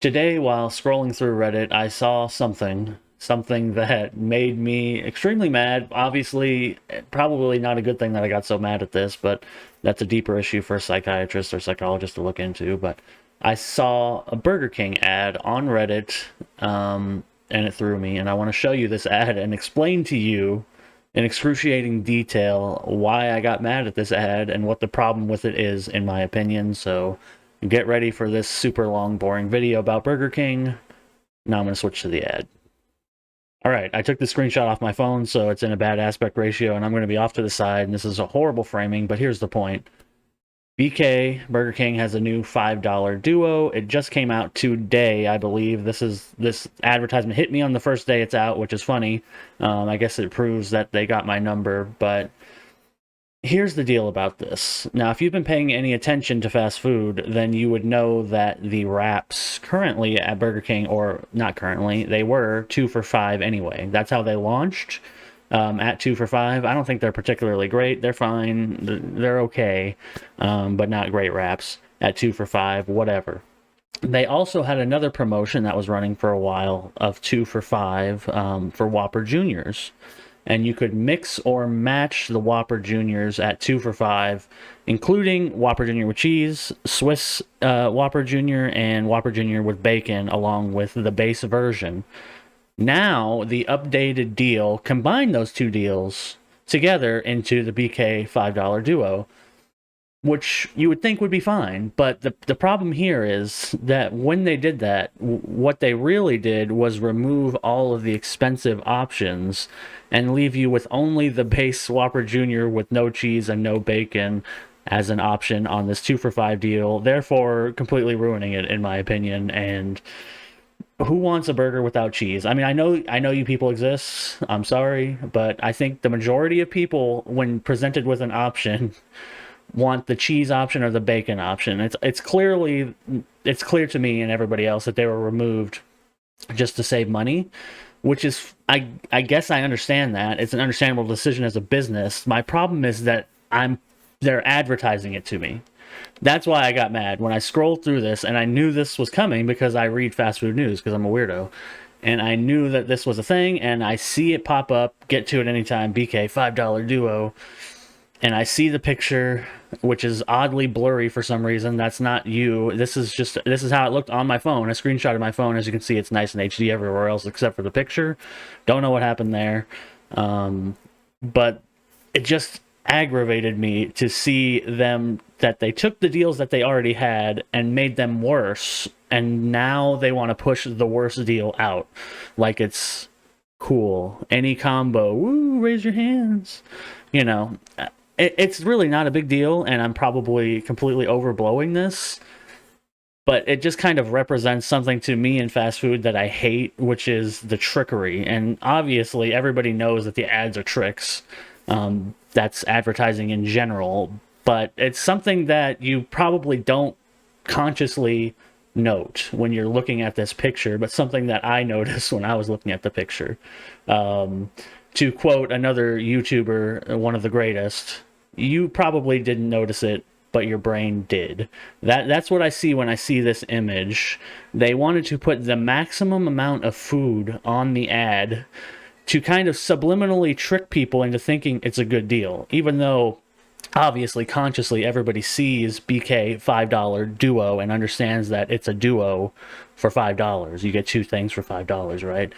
Today, while scrolling through Reddit, I saw something that made me extremely mad. Obviously, probably not a good thing that I got so mad at this, but that's a deeper issue for a psychiatrist or psychologist to look into. But I saw a Burger King ad on Reddit, and it threw me. And I want to show you this ad and explain to you in excruciating detail why I got mad at this ad and what the problem with it is, in my opinion. So get ready for this super long, boring video about Burger King. Now I'm going to switch to the ad. All right, I took the screenshot off my phone, so it's in a bad aspect ratio, and I'm going to be off to the side, and this is a horrible framing, but here's the point. BK, Burger King, has a new $5 duo. It just came out today, I believe. This advertisement hit me on the first day it's out, which is funny. I guess it proves that they got my number, but here's the deal about this. Now, if you've been paying any attention to fast food, then you would know that the wraps currently at Burger King, or not currently, they were 2 for $5 anyway. That's how they launched, at 2 for $5. I don't think they're particularly great. They're fine. They're okay, but not great wraps at 2 for $5, whatever. They also had another promotion that was running for a while of 2 for $5, for Whopper Juniors, and you could mix or match the Whopper Juniors at 2 for $5, including Whopper Junior with cheese, Swiss Whopper Junior, and Whopper Junior with bacon, along with the base version. Now, the updated deal combined those two deals together into the BK $5 duo, which you would think would be fine. But the problem here is that when they did that, what they really did was remove all of the expensive options and leave you with only the base Whopper Jr. with no cheese and no bacon as an option on this 2 for $5 deal, therefore completely ruining it, in my opinion. And who wants a burger without cheese? I mean, I know you people exist. I'm sorry, but I think the majority of people, when presented with an option, want the cheese option or the bacon option. It's clear to me and everybody else that they were removed just to save money, which is I guess I understand that. It's an understandable decision as a business. My problem is that they're advertising it to me. That's why I got mad when I scrolled through this, and I knew this was coming because I read fast food news because I'm a weirdo. And I knew that this was a thing, and I see it pop up, get to it anytime, BK $5 duo, and I see the picture, which is oddly blurry for some reason. That's not you. This is how it looked on my phone. I screenshotted my phone. As you can see, it's nice and HD everywhere else except for the picture. Don't know what happened there. But it just aggravated me to see them, that they took the deals that they already had and made them worse, and now they want to push the worst deal out like it's cool. Any combo, woo, raise your hands. You know, it's really not a big deal, and I'm probably completely overblowing this, but it just kind of represents something to me in fast food that I hate, which is the trickery. And obviously, everybody knows that the ads are tricks. That's advertising in general, but it's something that you probably don't consciously note when you're looking at this picture, but something that I noticed when I was looking at the picture. To quote another YouTuber, one of the greatest, you probably didn't notice it, but your brain did. That's what I see when I see this image. They wanted to put the maximum amount of food on the ad to kind of subliminally trick people into thinking it's a good deal, even though obviously consciously everybody sees BK $5 duo and understands that it's a duo for $5. You get two things for $5, right?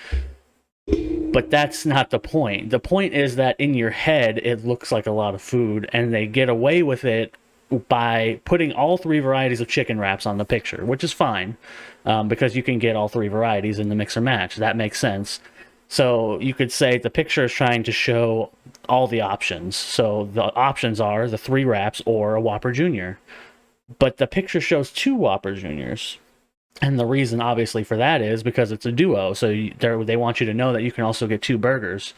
But that's not the point. The point is that in your head, it looks like a lot of food, and they get away with it by putting all three varieties of chicken wraps on the picture, which is fine, because you can get all three varieties in the mix or match. That makes sense. So you could say the picture is trying to show all the options. So the options are the 3 wraps or a Whopper Jr. But the picture shows 2 Whopper Juniors. And the reason, obviously, for that is because it's a duo. So they want you to know that you can also get 2 burgers.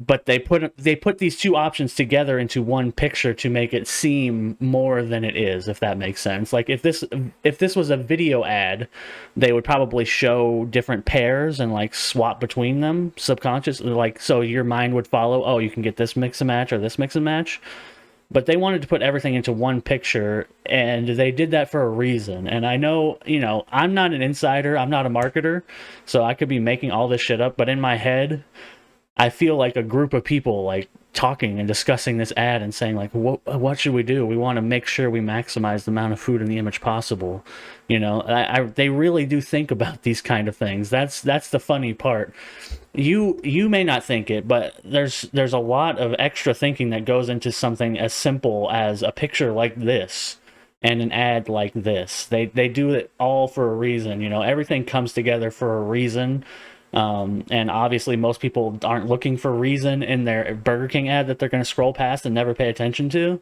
But they put these 2 options together into one picture to make it seem more than it is, if that makes sense. Like if this was a video ad, they would probably show different pairs and like swap between them subconsciously, like so your mind would follow, oh, you can get this mix and match or this mix and match. but they wanted to put everything into one picture, and they did that for a reason. And I know, I'm not an insider, I'm not a marketer, so I could be making all this shit up, but in my head, I feel like a group of people like talking and discussing this ad and saying like, what should we do? We want to make sure we maximize the amount of food in the image possible. They really do think about these kind of things. That's the funny part. You may not think it, but there's a lot of extra thinking that goes into something as simple as a picture like this and an ad like this. They do it all for a reason. Everything comes together for a reason. And obviously most people aren't looking for reason in their Burger King ad that they're going to scroll past and never pay attention to.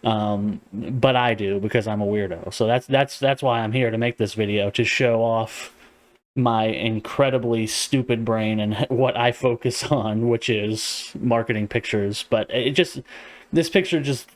But I do, because I'm a weirdo. So that's why I'm here to make this video, to show off my incredibly stupid brain and what I focus on, which is marketing pictures. But this picture just,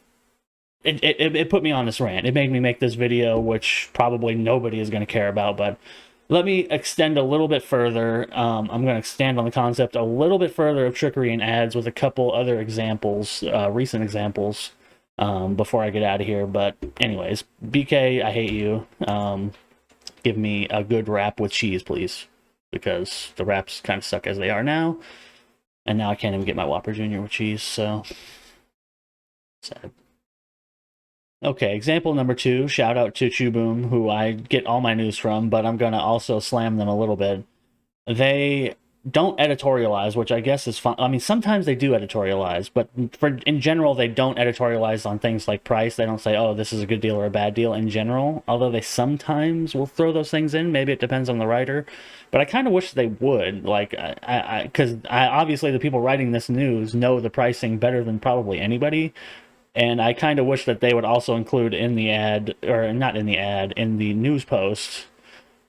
it put me on this rant. It made me make this video, which probably nobody is going to care about, but let me extend a little bit further. I'm going to expand on the concept a little bit further of trickery in ads with a couple other examples, recent examples, before I get out of here. But anyways, BK, I hate you. Give me a good wrap with cheese, please, because the wraps kind of suck as they are now. And now I can't even get my Whopper Jr. with cheese, so sad. Okay, example number 2, shout out to Chuboom, who I get all my news from, but I'm going to also slam them a little bit. They don't editorialize, which I guess is fun. I mean, sometimes they do editorialize, but in general, they don't editorialize on things like price. They don't say, oh, this is a good deal or a bad deal in general, although they sometimes will throw those things in. Maybe it depends on the writer, but I kind of wish they would, like, because obviously the people writing this news know the pricing better than probably anybody. And I kind of wish that they would also include in the ad, or not in the ad, in the news post,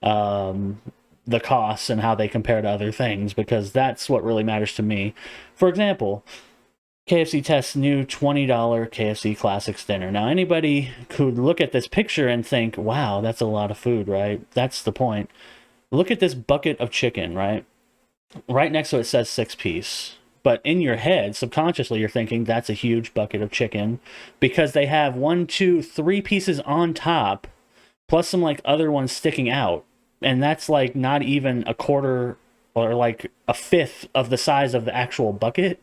the costs and how they compare to other things, because that's what really matters to me. For example, KFC tests new $20 KFC Classics dinner. Now, anybody could look at this picture and think, wow, that's a lot of food, right? That's the point. Look at this bucket of chicken, right? Right next to it says 6-piece. But in your head, subconsciously, you're thinking that's a huge bucket of chicken, because they have 1, 2, 3 pieces on top, plus some like other ones sticking out. And that's like not even a quarter or like a fifth of the size of the actual bucket.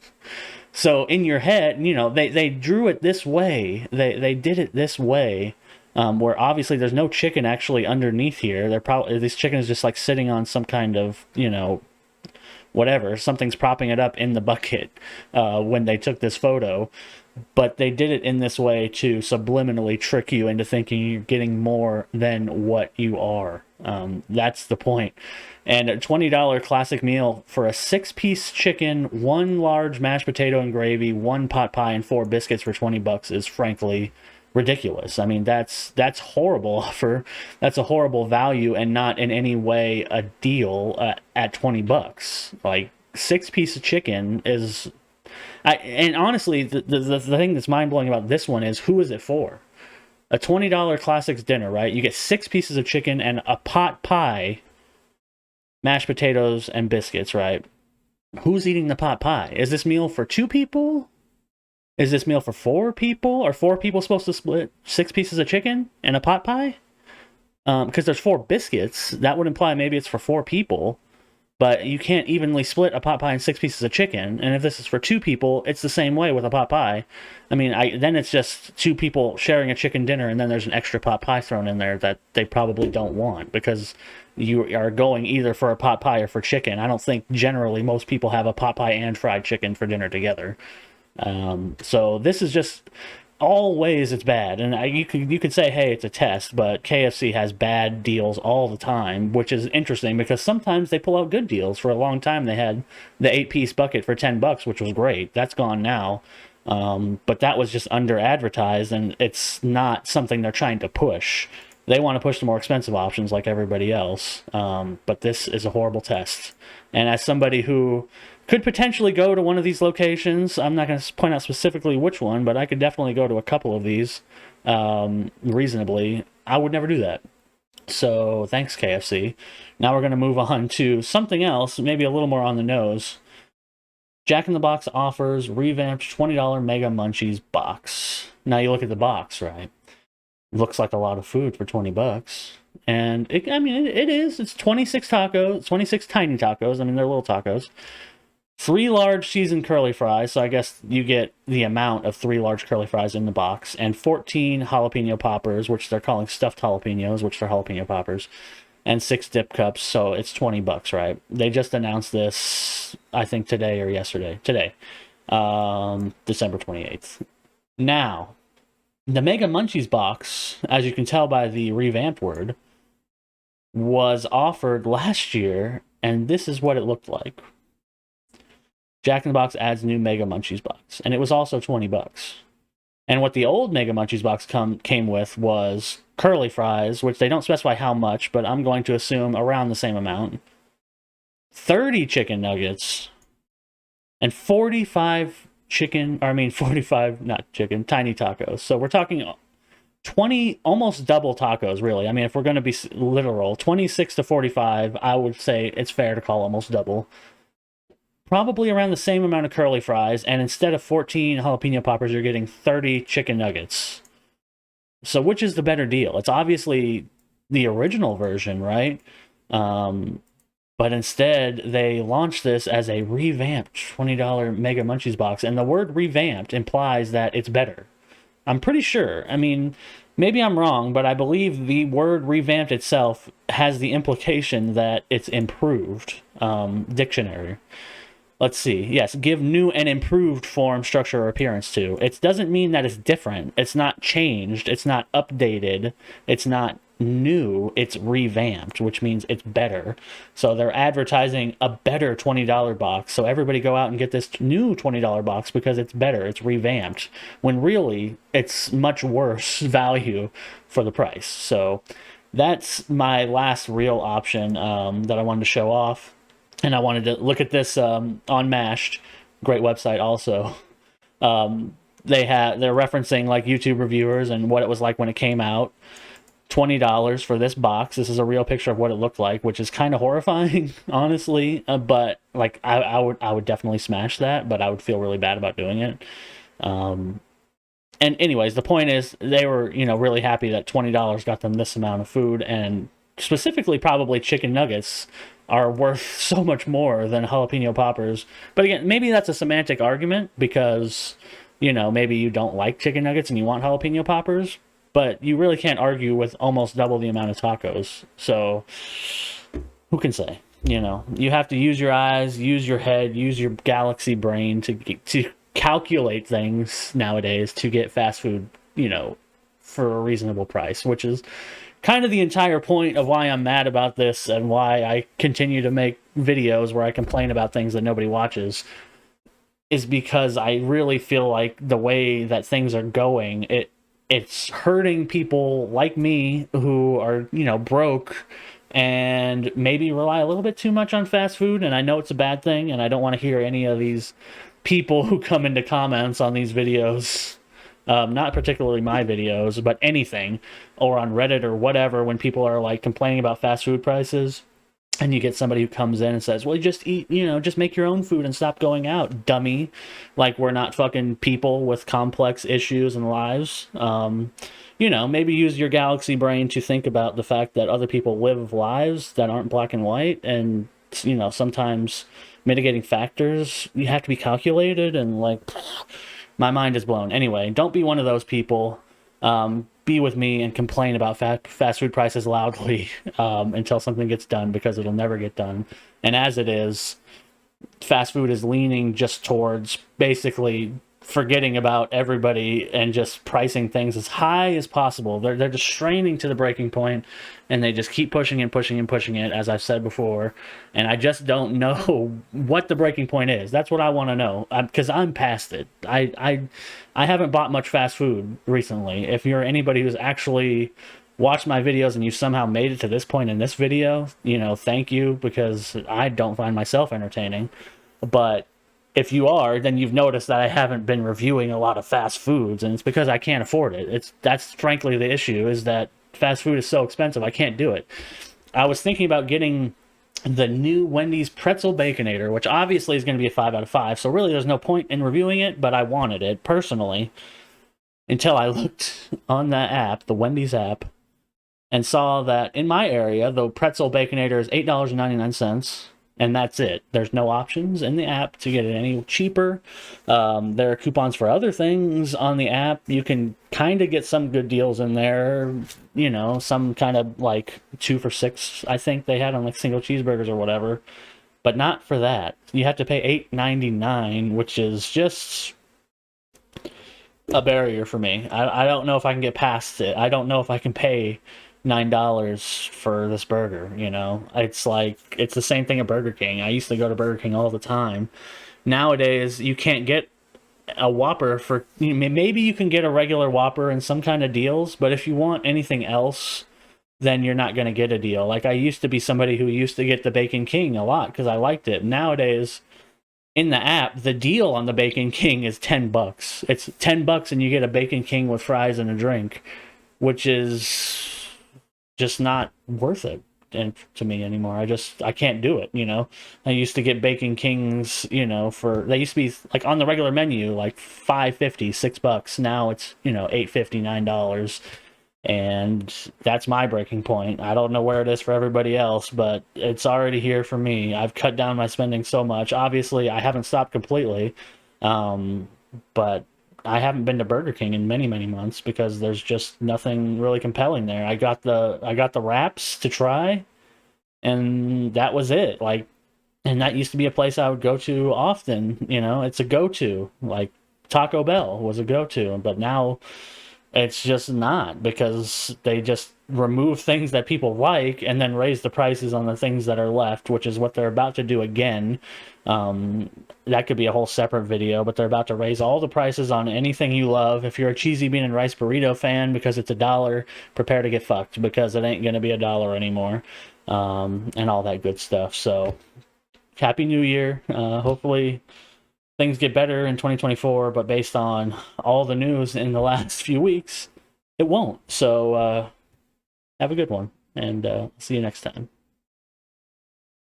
So in your head, they drew it this way. They did it this way, where obviously there's no chicken actually underneath here. This chicken is just like sitting on some kind of, whatever, something's propping it up in the bucket when they took this photo. But they did it in this way to subliminally trick you into thinking you're getting more than what you are. That's the point. And a $20 classic meal for a 6-piece chicken, 1 large mashed potato and gravy, 1 pot pie, and 4 biscuits for $20 is frankly ridiculous. I mean, that's horrible offer. That's a horrible value, and not in any way a deal at $20. Like, 6 pieces of chicken is... and honestly, the thing that's mind-blowing about this one is, who is it for? A $20 Classics dinner, right? You get 6 pieces of chicken and a pot pie, mashed potatoes, and biscuits, right? Who's eating the pot pie? Is this meal for 2 people? Is this meal for 4 people? Are 4 people supposed to split 6 pieces of chicken and a pot pie? Because there's 4 biscuits. That would imply maybe it's for 4 people. But you can't evenly split a pot pie and 6 pieces of chicken. And if this is for 2 people, it's the same way with a pot pie. I mean, then it's just 2 people sharing a chicken dinner, and then there's an extra pot pie thrown in there that they probably don't want, because you are going either for a pot pie or for chicken. I don't think generally most people have a pot pie and fried chicken for dinner together. So this is just... all ways it's bad, and you could say, hey, it's a test, but KFC has bad deals all the time, which is interesting because sometimes they pull out good deals. For a long time, they had the 8-piece bucket for $10, which was great. That's gone now, but that was just under advertised, and it's not something they're trying to push. They want to push the more expensive options like everybody else, but this is a horrible test. And as somebody who could potentially go to one of these locations, I'm not going to point out specifically which one, but I could definitely go to a couple of these reasonably. I would never do that. So thanks, KFC. Now we're going to move on to something else, maybe a little more on the nose. Jack in the Box offers revamped $20 Mega Munchies box. Now you look at the box, right? Looks like a lot of food for 20 bucks. And it is. It's 26 tacos, 26 tiny tacos. I mean, they're little tacos. 3 large seasoned curly fries, so I guess you get the amount of 3 large curly fries in the box, and 14 jalapeno poppers, which they're calling stuffed jalapenos, which are jalapeno poppers, and 6 dip cups, so it's 20 bucks, right? They just announced this, I think today or yesterday. Today, December 28th. Now, the Mega Munchies box, as you can tell by the revamped word, was offered last year, and this is what it looked like. Jack in the Box adds new Mega Munchies box, and it was also 20 bucks. And what the old Mega Munchies box came with was curly fries, which they don't specify how much, but I'm going to assume around the same amount. 30 chicken nuggets and 45 not chicken, tiny tacos. So we're talking 20, almost double tacos, really. I mean, if we're going to be literal, 26 to 45, I would say it's fair to call almost double. Probably around the same amount of curly fries, and instead of 14 jalapeno poppers, you're getting 30 chicken nuggets. So which is the better deal? It's obviously the original version, right? But instead, they launched this as a revamped $20 Mega Munchies box, and the word revamped implies that it's better. I'm pretty sure. I mean, maybe I'm wrong, but I believe the word revamped itself has the implication that it's improved. Dictionary. Let's see. Yes, give new and improved form, structure, or appearance to. It doesn't mean that it's different. It's not changed. It's not updated. It's not new. It's revamped, which means it's better. So they're advertising a better $20 box. So everybody go out and get this new $20 box because it's better. It's revamped. When really, it's much worse value for the price. So that's my last real option that I wanted to show off. And I wanted to look at this on Mashed, great website also. They're referencing like YouTube reviewers and what it was like when it came out. $20 for this box. This is a real picture of what it looked like, which is kind of horrifying, honestly. But like I would definitely smash that, but I would feel really bad about doing it. And anyways, the point is they were really happy that $20 got them this amount of food, and specifically probably chicken nuggets are worth so much more than jalapeno poppers. But again, maybe that's a semantic argument because, maybe you don't like chicken nuggets and you want jalapeno poppers, but you really can't argue with almost double the amount of tacos. So who can say? You have to use your eyes, use your head, use your galaxy brain to calculate things nowadays to get fast food, for a reasonable price, which is kind of the entire point of why I'm mad about this and why I continue to make videos where I complain about things that nobody watches, is because I really feel like the way that things are going, it's hurting people like me who are, broke and maybe rely a little bit too much on fast food. And I know it's a bad thing, and I don't want to hear any of these people who come into comments on these videos, not particularly my videos, but anything, or on Reddit or whatever, when people are like complaining about fast food prices, and you get somebody who comes in and says, well, just eat, just make your own food and stop going out, dummy. Like we're not fucking people with complex issues and lives. Maybe use your galaxy brain to think about the fact that other people live lives that aren't black and white, and sometimes mitigating factors you have to be calculated, and like my mind is blown. Anyway, don't be one of those people. Be with me and complain about fast food prices loudly until something gets done, because it'll never get done. And as it is, fast food is leaning just towards basically forgetting about everybody and just pricing things as high as possible. They're just straining to the breaking point, and they just keep pushing and pushing and pushing it, as I've said before. And I just don't know what the breaking point is. That's what I want to know, because I'm past it. I haven't bought much fast food recently. If you're anybody who's actually watched my videos and you somehow made it to this point in this video, thank you, because I don't find myself entertaining. But if you are, then you've noticed that I haven't been reviewing a lot of fast foods, and it's because I can't afford it. That's frankly the issue, is that fast food is so expensive, I can't do it. I was thinking about getting the new Wendy's Pretzel Baconator, which obviously is going to be a 5 out of 5, so really there's no point in reviewing it, but I wanted it personally. until I looked on that app, the Wendy's app, and saw that in my area, the pretzel baconator is $8.99, and that's it. There's no options in the app to get it any cheaper. There are coupons for other things on the app. You can kind of get some good deals in there. You know, some kind of like 2 for $6, I think they had on like single cheeseburgers or whatever. But not for that. You have to pay $8.99, which is just a barrier for me. I don't know if I can get past it. I don't know if I can pay $9 for this burger, you know? It's like, it's the same thing at Burger King. I used to go to Burger King all the time. Nowadays, you can't get a Whopper for, maybe you can get a regular Whopper in some kind of deals, but if you want anything else, then you're not going to get a deal. Like, I used to be somebody who used to get the Bacon King a lot because I liked it. Nowadays, in the app, the deal on the Bacon King is $10. It's $10 and you get a Bacon King with fries and a drink, which is just not worth it and to me anymore. I can't do it, you know. I used to get Bacon Kings, you know, for they used to be like on the regular menu like $5.50, $6. Now it's, you know, $8.50, $9. And that's my breaking point. I don't know where it is for everybody else, but it's already here for me. I've cut down my spending so much. Obviously, I haven't stopped completely, but I haven't been to Burger King in many, many months because there's just nothing really compelling there. I got the wraps to try, and that was it. Like, and that used to be a place I would go to often. You know, it's a go-to. Like Taco Bell was a go-to, but now it's just not, because they just remove things that people like and then raise the prices on the things that are left, which is what they're about to do again. That could be a whole separate video, but they're about to raise all the prices on anything you love. If you're a cheesy bean and rice burrito fan, because it's $1, prepare to get fucked, because it ain't gonna be $1 anymore, and all that good stuff. So, Happy New Year. Hopefully things get better in 2024, but based on all the news in the last few weeks, it won't. So have a good one, and see you next time.